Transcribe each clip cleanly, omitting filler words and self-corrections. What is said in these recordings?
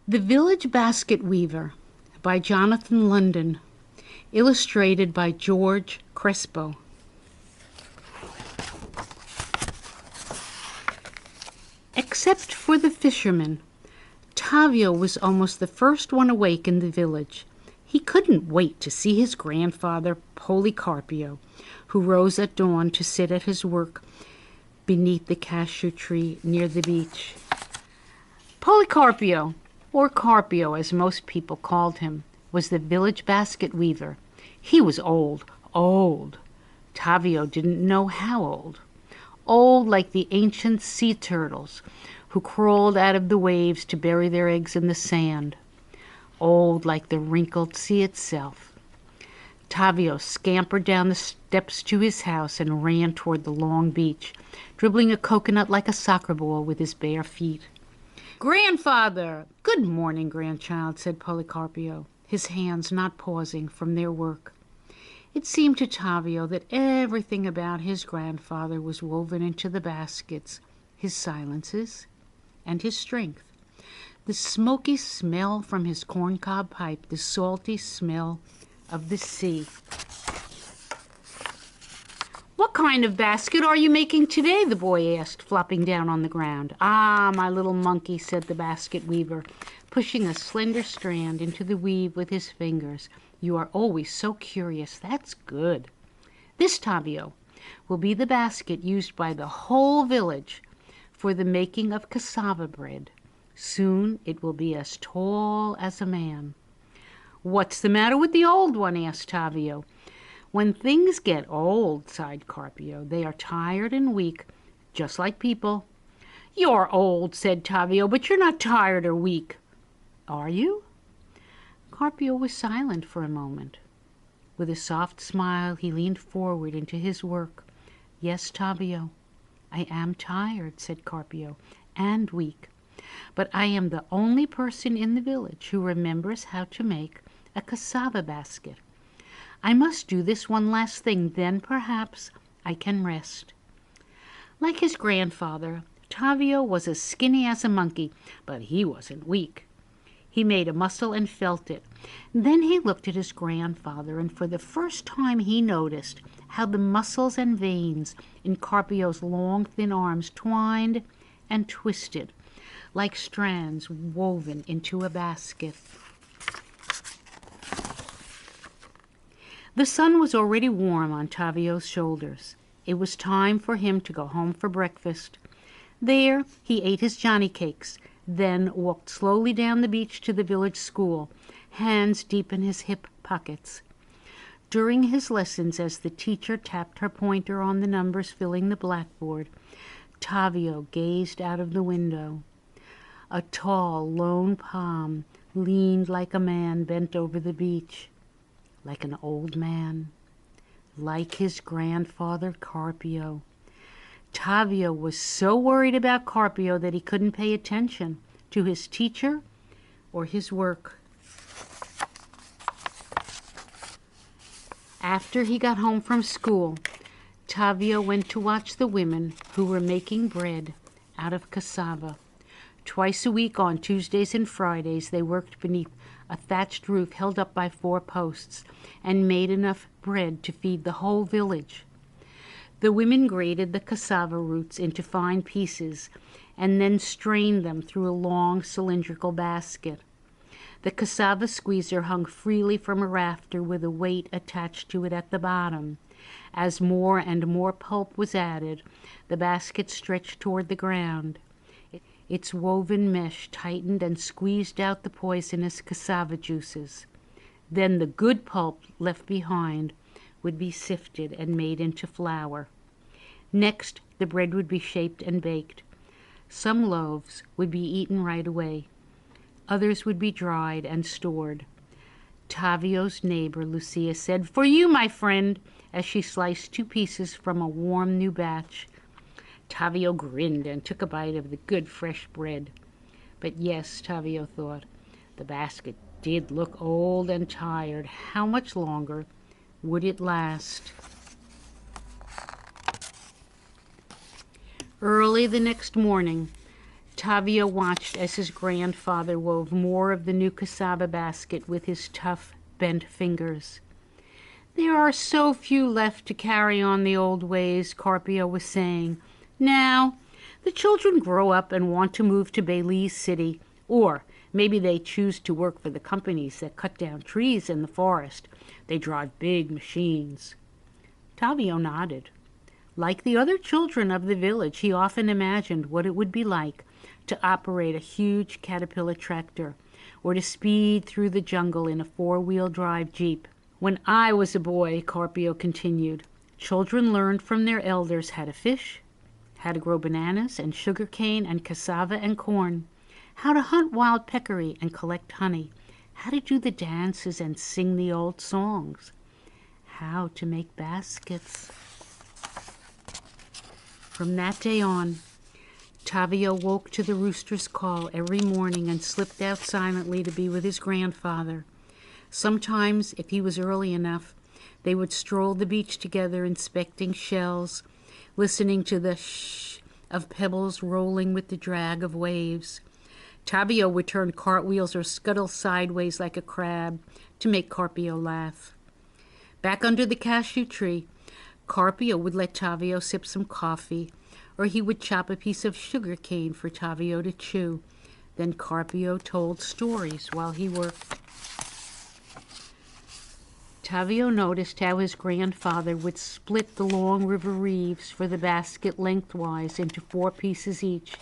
The Village Basket Weaver by Jonathan London, illustrated by George Crespo. Except for the fisherman, Tavio was almost the first one awake in the village. He couldn't wait to see his grandfather, Policarpio, who rose at dawn to sit at his work beneath the cashew tree near the beach. Policarpio, or Carpio as most people called him, was the village basket weaver. He was old. Tavio didn't know how old. Old like the ancient sea turtles who crawled out of the waves to bury their eggs in the sand. Old like the wrinkled sea itself. Tavio scampered down the steps to his house and ran toward the long beach, dribbling a coconut like a soccer ball with his bare feet. "Grandfather!" "Good morning, grandchild," said Policarpio, his hands not pausing from their work. It seemed to Tavio that everything about his grandfather was woven into the baskets, his silences and his strength. The smoky smell from his corncob pipe, the salty smell of the sea. "What kind of basket are you making today?" the boy asked, flopping down on the ground. "Ah, my little monkey," said the basket weaver, pushing a slender strand into the weave with his fingers. "You are always so curious. That's good. This, Tavio, will be the basket used by the whole village for the making of cassava bread. Soon it will be as tall as a man." "What's the matter with the old one?" asked Tavio. "When things get old," sighed Carpio, "they are tired and weak, just like people." "You're old," said Tavio, "but you're not tired or weak." "Are you?" Carpio was silent for a moment. With a soft smile, he leaned forward into his work. "Yes, Tavio, I am tired," said Carpio, "and weak. But I am the only person in the village who remembers how to make a cassava basket. I must do this one last thing, then perhaps I can rest." Like his grandfather, Tavio was as skinny as a monkey, but he wasn't weak. He made a muscle and felt it. Then he looked at his grandfather, and for the first time he noticed how the muscles and veins in Carpio's long, thin arms twined and twisted like strands woven into a basket. The sun was already warm on Tavio's shoulders. It was time for him to go home for breakfast. There he ate his Johnny cakes, then walked slowly down the beach to the village school, hands deep in his hip pockets. During his lessons, as the teacher tapped her pointer on the numbers filling the blackboard, Tavio gazed out of the window. A tall, lone palm leaned like a man bent over the beach. Like an old man, like his grandfather Carpio. Tavio was so worried about Carpio that he couldn't pay attention to his teacher or his work. After he got home from school, Tavio went to watch the women who were making bread out of cassava. Twice a week on Tuesdays and Fridays, they worked beneath a thatched roof held up by 4 posts and made enough bread to feed the whole village. The women grated the cassava roots into fine pieces and then strained them through a long cylindrical basket. The cassava squeezer hung freely from a rafter with a weight attached to it at the bottom. As more and more pulp was added, the basket stretched toward the ground. Its woven mesh tightened and squeezed out the poisonous cassava juices. Then the good pulp left behind would be sifted and made into flour. Next, the bread would be shaped and baked. Some loaves would be eaten right away. Others would be dried and stored. Tavio's neighbor, Lucia, said, "For you, my friend," as she sliced 2 pieces from a warm new batch. Tavio grinned and took a bite of the good fresh bread. But yes, Tavio thought, the basket did look old and tired. How much longer would it last? Early the next morning, Tavio watched as his grandfather wove more of the new cassava basket with his tough, bent fingers. There are so few left to carry on the old ways, Carpio was saying. Now, the children grow up and want to move to Belize City, or maybe they choose to work for the companies that cut down trees in the forest. They drive big machines. Tavio nodded. Like the other children of the village, he often imagined what it would be like to operate a huge Caterpillar tractor or to speed through the jungle in a four-wheel drive Jeep. When I was a boy, Carpio continued, children learned from their elders how to fish, how to grow bananas and sugar cane and cassava and corn, how to hunt wild peccary and collect honey, how to do the dances and sing the old songs, how to make baskets. From that day on, Tavio woke to the rooster's call every morning and slipped out silently to be with his grandfather. Sometimes, if he was early enough, they would stroll the beach together, inspecting shells, listening to the shh of pebbles rolling with the drag of waves. Tavio would turn cartwheels or scuttle sideways like a crab to make Carpio laugh. Back under the cashew tree, Carpio would let Tavio sip some coffee, or he would chop a piece of sugar cane for Tavio to chew. Then Carpio told stories while he worked. Tavio noticed how his grandfather would split the long river reeds for the basket lengthwise into 4 pieces each,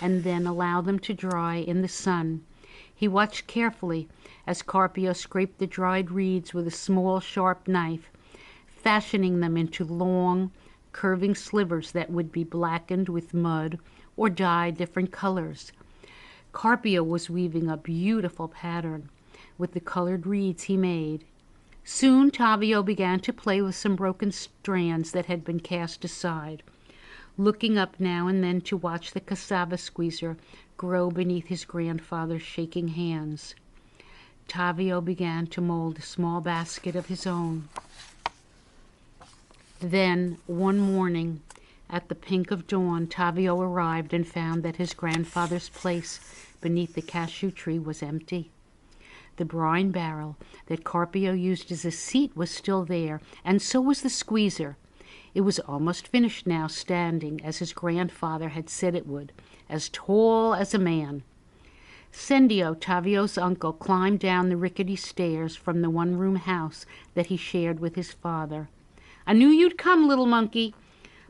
and then allow them to dry in the sun. He watched carefully as Carpio scraped the dried reeds with a small, sharp knife, fashioning them into long, curving slivers that would be blackened with mud or dyed different colors. Carpio was weaving a beautiful pattern with the colored reeds he made. Soon Tavio began to play with some broken strands that had been cast aside, looking up now and then to watch the cassava squeezer grow beneath his grandfather's shaking hands. Tavio began to mold a small basket of his own. Then, one morning, at the pink of dawn, Tavio arrived and found that his grandfather's place beneath the cashew tree was empty. The brine barrel that Carpio used as a seat was still there, and so was the squeezer. It was almost finished now, standing, as his grandfather had said it would, as tall as a man. Sendio, Tavio's uncle, climbed down the rickety stairs from the one-room house that he shared with his father. "I knew you'd come, little monkey."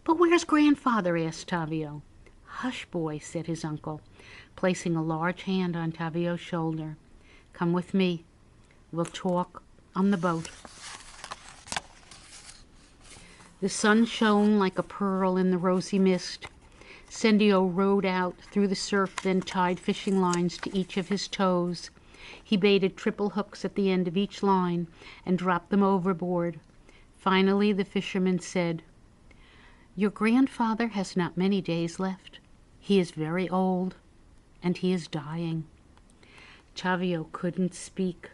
"But where's grandfather?" asked Tavio. "Hush, boy," said his uncle, placing a large hand on Tavio's shoulder. "Come with me. We'll talk on the boat." The sun shone like a pearl in the rosy mist. Sendio rowed out through the surf, then tied fishing lines to each of his toes. He baited triple hooks at the end of each line and dropped them overboard. Finally, the fisherman said, "Your grandfather has not many days left. He is very old, and he is dying." Tavio couldn't speak.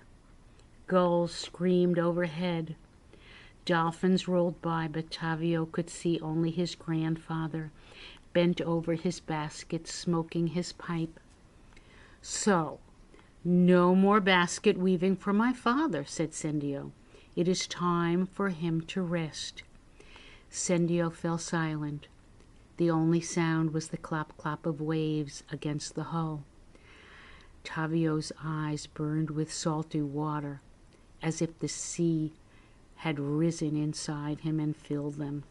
Gulls screamed overhead. Dolphins rolled by, but Tavio could see only his grandfather, bent over his basket, smoking his pipe. "So, no more basket weaving for my father," said Sendio. "It is time for him to rest." Sendio fell silent. The only sound was the clop-clop of waves against the hull. Tavio's eyes burned with salty water, as if the sea had risen inside him and filled them.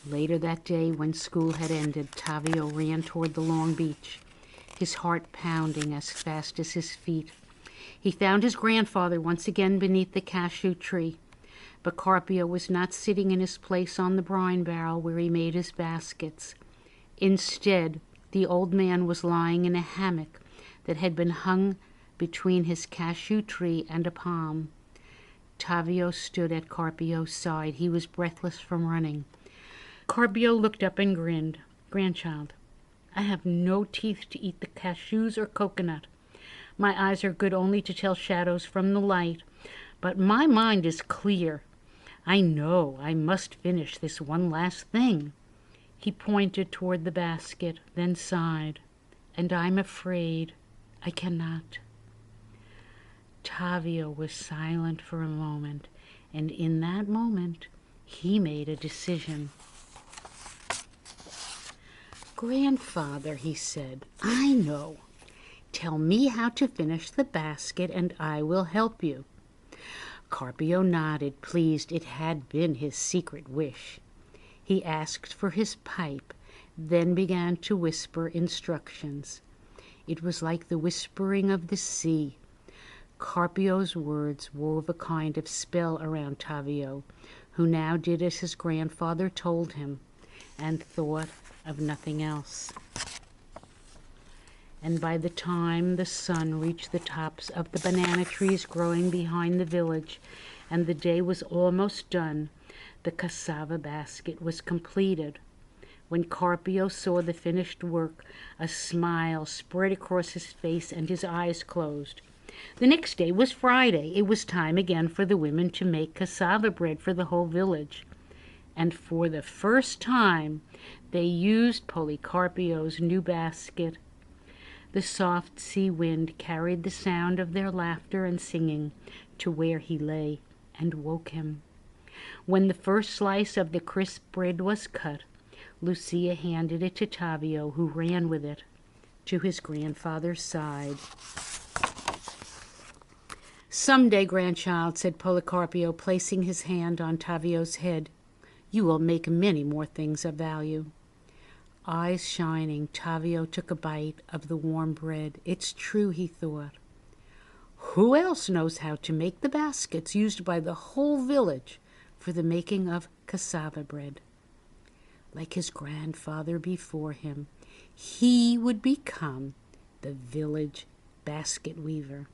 Later that day, when school had ended, Tavio ran toward the long beach, his heart pounding as fast as his feet. He found his grandfather once again beneath the cashew tree, but Carpio was not sitting in his place on the brine barrel where he made his baskets. Instead, the old man was lying in a hammock that had been hung between his cashew tree and a palm. Tavio stood at Carpio's side. He was breathless from running. Carpio looked up and grinned. "Grandchild, I have no teeth to eat the cashews or coconut. My eyes are good only to tell shadows from the light, but my mind is clear. I know I must finish this one last thing." He pointed toward the basket, then sighed. "And I'm afraid I cannot." Tavio was silent for a moment, and in that moment he made a decision. "Grandfather," he said, "I know. Tell me how to finish the basket, and I will help you." Carpio nodded, pleased. It had been his secret wish. He asked for his pipe, then began to whisper instructions. It was like the whispering of the sea. Carpio's words wove a kind of spell around Tavio, who now did as his grandfather told him, and thought of nothing else. And by the time the sun reached the tops of the banana trees growing behind the village, and the day was almost done, the cassava basket was completed. When Carpio saw the finished work, a smile spread across his face and his eyes closed. The next day was Friday. It was time again for the women to make cassava bread for the whole village. And for the first time, they used Policarpio's new basket. The soft sea wind carried the sound of their laughter and singing to where he lay and woke him. When the first slice of the crisp bread was cut, Lucia handed it to Tavio, who ran with it to his grandfather's side. "Someday, grandchild," said Policarpio, placing his hand on Tavio's head, "you will make many more things of value." Eyes shining, Tavio took a bite of the warm bread. "It's true," he thought. "Who else knows how to make the baskets used by the whole village for the making of cassava bread?" Like his grandfather before him, he would become the village basket weaver.